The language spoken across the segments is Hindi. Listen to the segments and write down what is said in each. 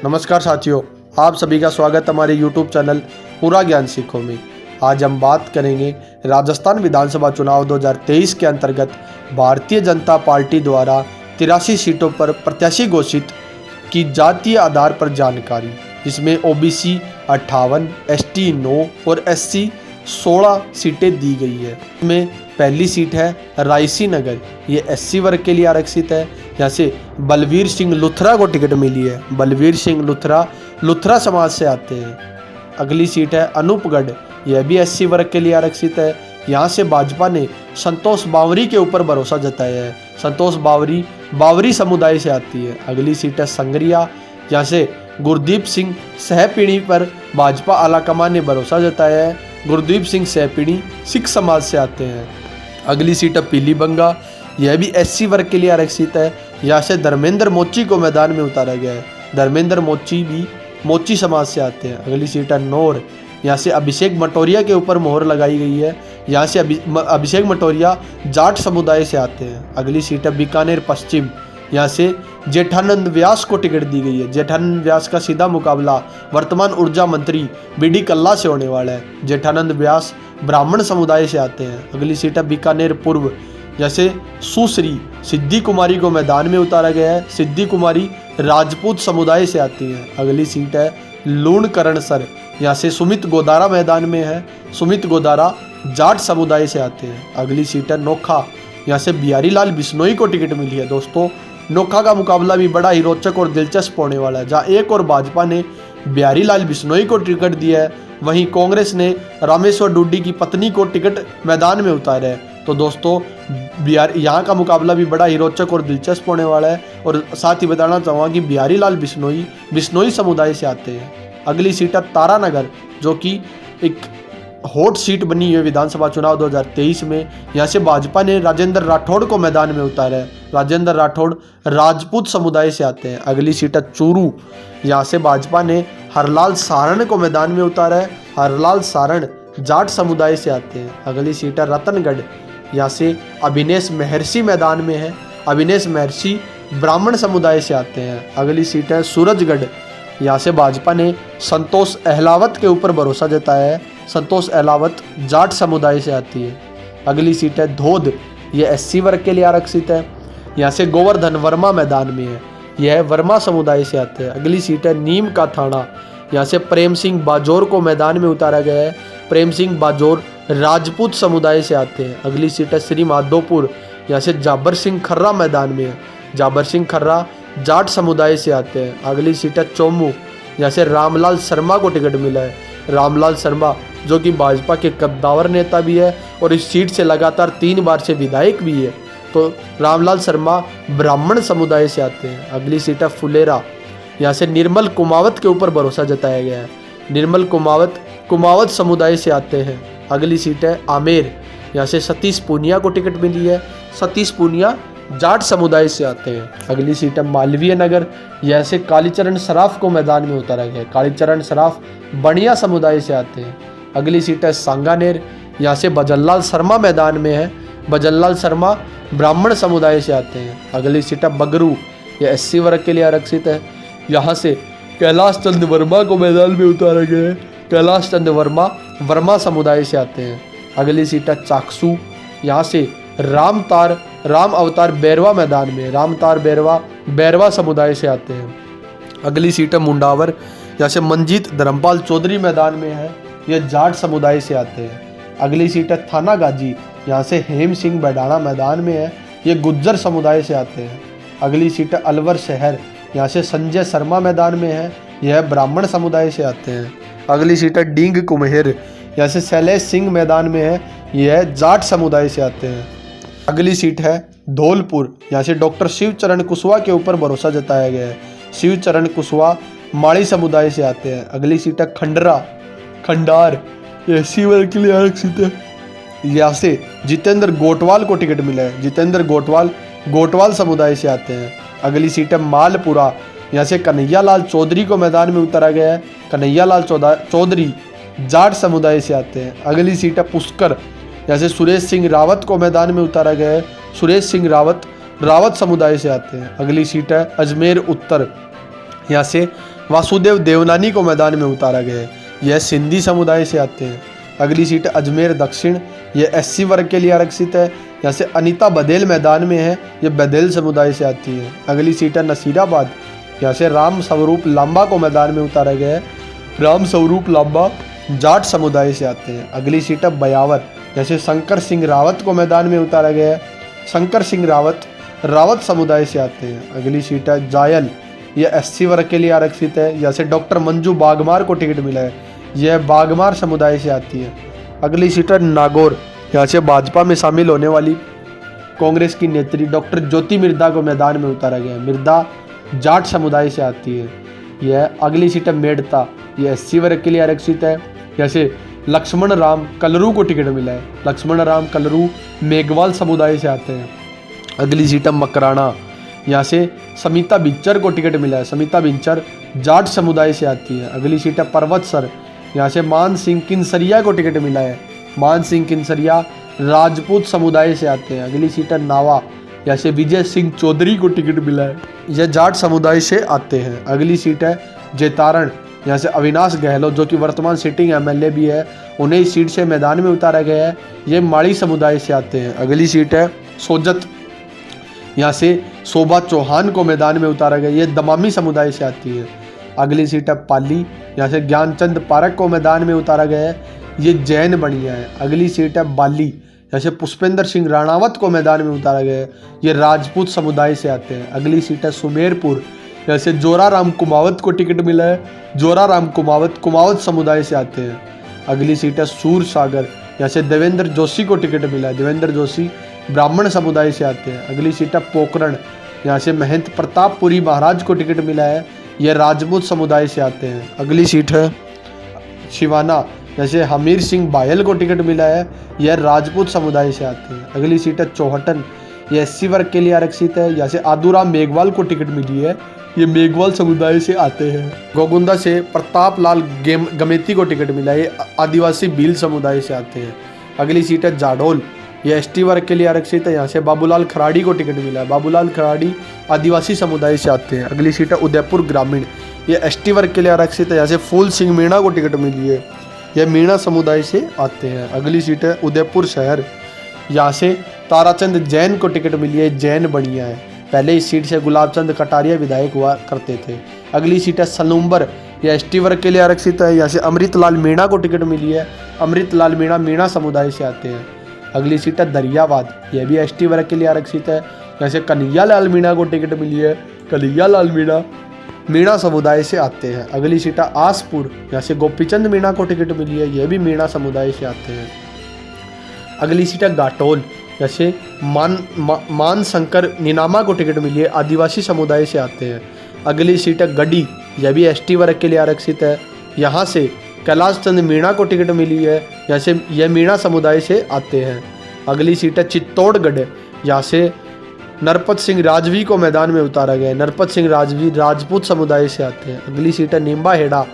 नमस्कार साथियों, आप सभी का स्वागत हमारे YouTube चैनल पूरा ज्ञान सीखो में। आज हम बात करेंगे राजस्थान विधानसभा चुनाव 2023 के अंतर्गत भारतीय जनता पार्टी द्वारा 83 सीटों पर प्रत्याशी घोषित की जातीय आधार पर जानकारी, जिसमें OBC 58, ST 9 और SC 16 सीटें दी गई है। इसमें पहली सीट है रायसी नगर, ये SC वर्ग के लिए आरक्षित है। यहाँ से बलवीर सिंह लुथरा को टिकट मिली है। बलवीर सिंह लुथरा समाज से आते हैं। अगली सीट है अनूपगढ़, यह भी SC वर्ग के लिए आरक्षित है। यहाँ से भाजपा ने संतोष बावरी के ऊपर भरोसा जताया है। संतोष बावरी समुदाय से आती है। अगली सीट है संगरिया, यहाँ से गुरदीप सिंह सहपीणी पर भाजपा आलाकमान ने भरोसा जताया है। गुरदीप सिंह सहपीणी सिख समाज से आते हैं। अगली सीट है पीलीबंगा, यह भी SC वर्ग के लिए आरक्षित है। यहाँ से धर्मेंद्र मोची को मैदान में उतारा गया है। धर्मेंद्र मोची भी मोची समाज से आते हैं। अगली सीट है नौर, यहाँ से अभिषेक मटोरिया के ऊपर मोहर लगाई गई है। यहाँ से अभिषेक मटोरिया जाट समुदाय से आते हैं। अगली सीट है बीकानेर पश्चिम, यहाँ से जेठानंद व्यास को टिकट दी गई है। जेठानंद व्यास का सीधा मुकाबला वर्तमान ऊर्जा मंत्री BD कल्ला से होने वाला है। जेठानंद व्यास ब्राह्मण समुदाय से आते हैं। अगली सीट है बीकानेर पूर्व, जैसे सुश्री सिद्धि कुमारी को मैदान में उतारा गया है। सिद्धि कुमारी राजपूत समुदाय से आती है। अगली सीट है लूणकरणसर, यहाँ से सुमित गोदारा मैदान में है। सुमित गोदारा जाट समुदाय से आते हैं। अगली सीट है नोखा, यहाँ से बिहारी लाल बिश्नोई को टिकट मिली है। दोस्तों, नोखा का मुकाबला भी बड़ा ही रोचक और दिलचस्प होने वाला है, जहाँ एक और भाजपा ने बिहारी लाल बिश्नोई को टिकट दिया है, वहीं कांग्रेस ने रामेश्वर डुड्डी की पत्नी को टिकट मैदान में उतारा है। तो दोस्तों, यहाँ का मुकाबला भी बड़ा ही रोचक और दिलचस्प होने वाला है। और साथ ही बताना चाहूँगा कि बिहारी लाल बिश्नोई समुदाय से आते हैं। अगली सीट है तारानगर, जो कि एक हॉट सीट बनी है विधानसभा चुनाव 2023 में। यहाँ से भाजपा ने राजेंद्र राठौड़ को मैदान में उतारा है। राजेंद्र राठौड़ राजपूत समुदाय से आते हैं। अगली सीट है चूरू, यहाँ से भाजपा ने हरलाल सारण को मैदान में उतारा है। हरलाल सारण जाट समुदाय से आते हैं। अगली सीट है रतनगढ़, यहाँ से अभिनेश महर्षि मैदान में है। अभिनेश महर्षि ब्राह्मण समुदाय से आते हैं। अगली सीट है सूरजगढ़, यहाँ से भाजपा ने संतोष अहलावत के ऊपर भरोसा जताया है। संतोष अहलावत जाट समुदाय से आती है। अगली सीट है धोध, यह SC वर्ग के लिए आरक्षित है। यहाँ से गोवर्धन वर्मा मैदान में है, यह वर्मा समुदाय से आते हैं। अगली सीट है नीम का थाना, यहाँ से प्रेम सिंह बाजोर को मैदान में उतारा गया है। प्रेम सिंह बाजोर राजपूत समुदाय से आते हैं। अगली सीट है श्री माधोपुर, यहाँ से जाबर सिंह खर्रा मैदान में है। जाबर सिंह खर्रा जाट समुदाय से आते हैं। अगली सीट है चोमू, यहाँ से रामलाल शर्मा को टिकट मिला है। रामलाल शर्मा जो कि भाजपा के कद्दावर नेता भी है और इस सीट से लगातार 3 बार से विधायक भी है। तो रामलाल शर्मा ब्राह्मण समुदाय से आते हैं। अगली सीट है फुलेरा, यहाँ से निर्मल कुमावत के ऊपर भरोसा जताया गया है। निर्मल कुमावत समुदाय से आते हैं। अगली सीट है आमेर, यहाँ से सतीश पूनिया को टिकट मिली है। सतीश पूनिया जाट समुदाय से आते हैं। अगली सीट है मालवीय नगर, यहाँ से कालीचरण सराफ को मैदान में उतारा गया है। कालीचरण सराफ बनिया समुदाय से आते हैं। अगली सीट है सांगानेर, यहाँ से भजनलाल शर्मा मैदान में है। भजनलाल शर्मा ब्राह्मण समुदाय से आते हैं। अगली सीट है बगरू, यह SC वर्ग के लिए आरक्षित है। यहाँ से कैलाश चंद्र वर्मा को मैदान में उतारा गया है। कैलाश चंद्र वर्मा समुदाय से आते हैं। अगली सीट है चाकसू, यहाँ से राम अवतार बैरवा मैदान में। रामतार बैरवा समुदाय से आते हैं। अगली सीट है मुंडावर, यहाँ से मंजीत धर्मपाल चौधरी मैदान में है, यह जाट समुदाय से आते हैं। अगली सीट है थाना गाजी, यहाँ से हेम सिंह बैडाना मैदान में है, ये गुज्जर समुदाय से आते हैं। अगली सीट है अलवर शहर, यहाँ से संजय शर्मा मैदान में है, यह ब्राह्मण समुदाय से आते हैं। अगली सीट है डींग कुम्हेर, यहाँ से शैलेश सिंह मैदान में है, यह जाट समुदाय से आते हैं। अगली सीट है धौलपुर, यहाँ से डॉक्टर शिवचरण कुशवाहा के ऊपर भरोसा जताया गया है। शिवचरण कुशवाहा माड़ी समुदाय से आते हैं। अगली सीट है खंडार, यह SC वर्ग के लिए आरक्षित है। यहाँ से जितेंद्र गोटवाल को टिकट मिला है। जितेंद्र गोटवाल समुदाय से आते हैं। अगली सीट है मालपुरा, यहाँ से कन्हैयालाल चौधरी को मैदान में उतारा गया है। कन्हैयालाल चौधरी जाट समुदाय से आते हैं। अगली सीट है पुष्कर, यहाँ से सुरेश सिंह रावत को मैदान में उतारा गया है। सुरेश सिंह रावत समुदाय से आते हैं। अगली सीट है अजमेर उत्तर, यहाँ से वासुदेव देवनानी को मैदान में उतारा गया है, यह सिंधी समुदाय से आते हैं। अगली सीट अजमेर दक्षिण, यह SC वर्ग के लिए आरक्षित है। यहाँ से अनीता बदेल मैदान में है, ये बदेल समुदाय से आती है। अगली सीट है नसीराबाद, यहाँ से राम स्वरूप लांबा को मैदान में उतारा गया है। राम स्वरूप लांबा जाट समुदाय से आते हैं। अगली सीट है बयावर, जैसे शंकर सिंह रावत को मैदान में उतारा गया है। शंकर सिंह रावत रावत समुदाय से आते हैं। अगली सीट है जायल, यह SC वर्ग के लिए आरक्षित है। जैसे डॉक्टर मंजू बागमार को टिकट मिला है, यह बागमार समुदाय से आती है। अगली सीट है नागौर, यहाँ से भाजपा में शामिल होने वाली कांग्रेस की नेत्री डॉक्टर ज्योति मिर्धा को मैदान में उतारा गया है। मिर्धा जाट समुदाय से आती है। यह अगली सीट है मेड़ता, यह SC वर्ग के लिए आरक्षित है। जैसे लक्ष्मण राम कलरू को टिकट मिला है। लक्ष्मण राम कलरू मेघवाल समुदाय से आते हैं। अगली सीट है मकराना, यहाँ से समिता बिंचर को टिकट मिला है। समिता बिंचर जाट समुदाय से आती है। अगली सीट है पर्वतसर, यहाँ से मान सिंह किन्सरिया को टिकट मिला है। मान सिंह किन्सरिया राजपूत समुदाय से आते हैं। अगली सीट है नावा, यहाँ से विजय सिंह चौधरी को टिकट मिला है, यह जाट समुदाय से आते हैं। अगली सीट है जैतारण, यहाँ से अविनाश गहलोत जो कि वर्तमान सिटिंग MLA भी है, उन्हें इस सीट से मैदान में उतारा गया है, ये माड़ी समुदाय से आते हैं। अगली सीट है सोजत, यहाँ से शोभा चौहान को मैदान में उतारा गया, ये दमामी समुदाय से आती है। अगली सीट है पाली, यहाँ से ज्ञानचंद पारक को मैदान में उतारा गया है, ये जैन बनिया है। अगली सीट है बाली, यहाँ से पुष्पेंद्र सिंह राणावत को मैदान में उतारा गया है, ये राजपूत समुदाय से आते हैं। अगली सीट है सुमेरपुर, यहाँ से जोराराम कुमावत को टिकट मिला है। जोराराम कुमावत कुमावत समुदाय से आते हैं। अगली सीट है सूर सागर, यहाँ से देवेंद्र जोशी को टिकट मिला है। देवेंद्र जोशी ब्राह्मण समुदाय से आते हैं। अगली सीट है पोखरण, यहाँ से महंत प्रतापपुरी महाराज को टिकट मिला है, यह राजपूत समुदाय से आते हैं। अगली सीट है शिवाना, जैसे हमीर सिंह बायल को टिकट मिला है, यह राजपूत समुदाय से आते हैं। अगली सीट है चौहटन, यह SC वर्ग के लिए आरक्षित है। यहाँ से आदूराम मेघवाल को टिकट मिली है, ये मेघवाल समुदाय से आते हैं। गोगुंदा से प्रताप लाल गमेती को टिकट मिला है, ये आदिवासी भील समुदाय से आते हैं। अगली सीट है जाडोल, यह ST वर्ग के लिए आरक्षित है। यहाँ से बाबूलाल खराड़ी को टिकट मिला है। बाबूलाल खराड़ी आदिवासी समुदाय से आते हैं। अगली सीट है उदयपुर ग्रामीण, यह ST वर्ग के लिए आरक्षित है। यहाँ से फूल सिंह मीणा को टिकट मिली है, यह मीणा समुदाय से आते हैं। अगली सीट है उदयपुर शहर, यहाँ से ताराचंद जैन को टिकट मिली है, जैन बनिया है। पहले इस सीट से गुलाबचंद कटारिया विधायक हुआ करते थे। अगली सीट है सलूम्बर, यह ST वर्ग के लिए आरक्षित है। यहाँ से अमृतलाल मीणा को टिकट मिली है, अमृतलाल मीणा मीणा समुदाय से आते हैं। अगली सीट है दरियाबाद, यह भी ST वर्ग के लिए आरक्षित है। यहाँ से कन्हैयालाल मीणा को टिकट मिली है, कन्हैयालाल मीणा मीणा समुदाय से आते हैं। अगली सीट है आसपुर, यहाँ से गोपीचंद मीणा को टिकट मिली है, यह भी मीणा समुदाय से आते हैं। अगली सीट है घाटोल, जैसे मान शंकर निनामा को टिकट मिली है, आदिवासी समुदाय से आते हैं। अगली सीट है गढ़ी, यह भी ST वर्ग के लिए आरक्षित है। यहाँ से कैलाश चंद मीणा को टिकट मिली है, यहाँ से यह मीणा समुदाय से आते हैं। अगली सीट है चित्तौड़गढ़, यहाँ से नरपत सिंह राजवी को मैदान में उतारा गया है। नरपत सिंह राजवी राजपूत समुदाय से आते हैं। अगली सीट है निम्बा हेड़ा,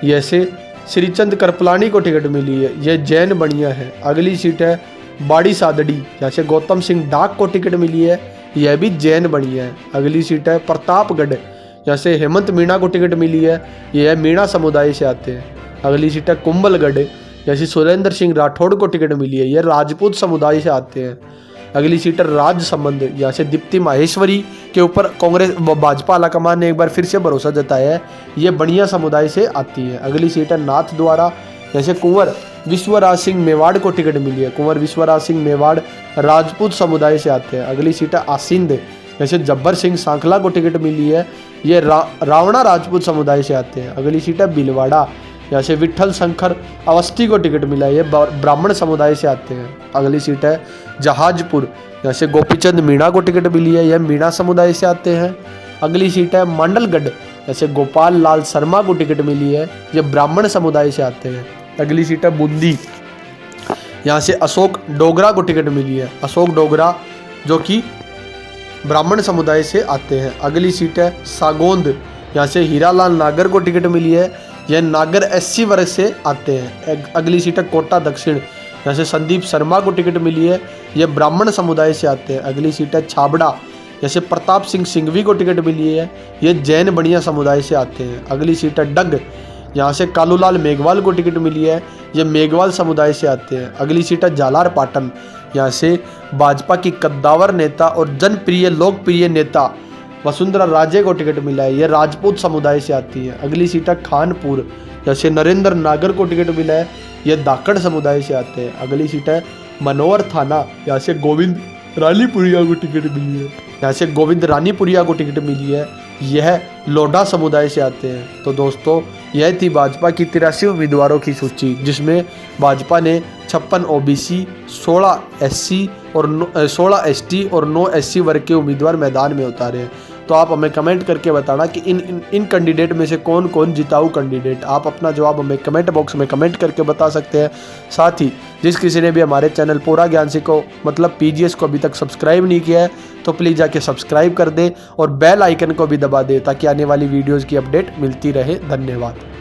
यह से श्रीचंद करपलानी को टिकट मिली है, यह जैन बनिया है। अगली सीट है बाड़ी सादड़ी, यहाँ से गौतम सिंह डाक को टिकट मिली है, यह भी जैन बनिया है। अगली सीट है प्रतापगढ़, यहाँ से हेमंत मीणा को टिकट मिली है, यह मीणा समुदाय से आते हैं। अगली सीट है कुंभलगढ़, जैसे सुरेंद्र सिंह राठौड़ को टिकट मिली है, यह राजपूत समुदाय से आते हैं। अगली सीट है राजसमंद, यहाँ से दीप्ति माहेश्वरी के ऊपर कांग्रेस भाजपा आलाकमान ने एक बार फिर से भरोसा जताया है, ये बनिया समुदाय से आती है। अगली सीट है नाथ द्वारा, जैसे कुंवर विश्वराज सिंह मेवाड़ को टिकट मिली है, कुंवर विश्वराज सिंह मेवाड़ राजपूत समुदाय से आते हैं। अगली सीट है आसिंद, जैसे जब्बर सिंह सांखला को टिकट मिली है, ये रावणा राजपूत समुदाय से आते हैं। अगली सीट है बिलवाड़ा, यहाँ से विठल शंकर अवस्थी को टिकट मिला है, ये ब्राह्मण समुदाय से आते हैं। अगली सीट है जहाजपुर, यहाँ से गोपीचंद मीणा को टिकट मिली है, यह मीणा समुदाय से आते हैं। अगली सीट है मंडलगढ़, जैसे गोपाल लाल शर्मा को टिकट मिली है, ये ब्राह्मण समुदाय से आते हैं। अगली सीट है बूंदी, यहाँ से अशोक डोगरा को टिकट मिली है, अशोक डोगरा जो कि ब्राह्मण समुदाय से आते हैं। अगली सीट है सागोंद, यहाँ से हीरालाल नागर को टिकट मिली है, यह नागर SC वर्ग से आते हैं। अगली सीट है कोटा दक्षिण, यहाँ से संदीप शर्मा को टिकट मिली है, यह ब्राह्मण समुदाय से आते हैं। अगली सीट है छाबड़ा, जैसे प्रताप सिंह सिंघवी को टिकट मिली है, ये जैन बनिया समुदाय से आते हैं। अगली सीट है डग, यहाँ से कालूलाल मेघवाल को टिकट मिली है, ये मेघवाल समुदाय से आते हैं। अगली सीट है जालार पाटन, यहाँ से भाजपा की कद्दावर नेता और जनप्रिय लोकप्रिय नेता वसुंधरा राजे को टिकट मिला है, ये राजपूत समुदाय से आती है। अगली सीट है खानपुर, जैसे नरेंद्र नागर को टिकट मिला है, ये धाकड़ समुदाय से आते हैं। अगली सीट है मनोहर थाना, यहाँ से गोविंद रानीपुरिया को टिकट मिली है, यहाँ से गोविंद रानीपुरिया को टिकट मिली है, यह लोढ़ा समुदाय से आते हैं। तो दोस्तों यह थी भाजपा की 83 उम्मीदवारों की सूची, जिसमें भाजपा ने 56 ओबीसी, 16 एससी और 16 एसटी और 9 एससी वर्ग के उम्मीदवार मैदान में उतारे हैं। तो आप हमें कमेंट करके बताना कि इन कैंडिडेट में से कौन कौन जिताऊ कैंडिडेट। आप अपना जवाब हमें कमेंट बॉक्स में कमेंट करके बता सकते हैं। साथ ही जिस किसी ने भी हमारे चैनल पूरा ज्ञान सीखो मतलब पीजीएस को अभी तक सब्सक्राइब नहीं किया है तो प्लीज़ जाके सब्सक्राइब कर दे और बेल आइकन को भी दबा दे ताकि आने वाली वीडियोज़ की अपडेट मिलती रहे। धन्यवाद।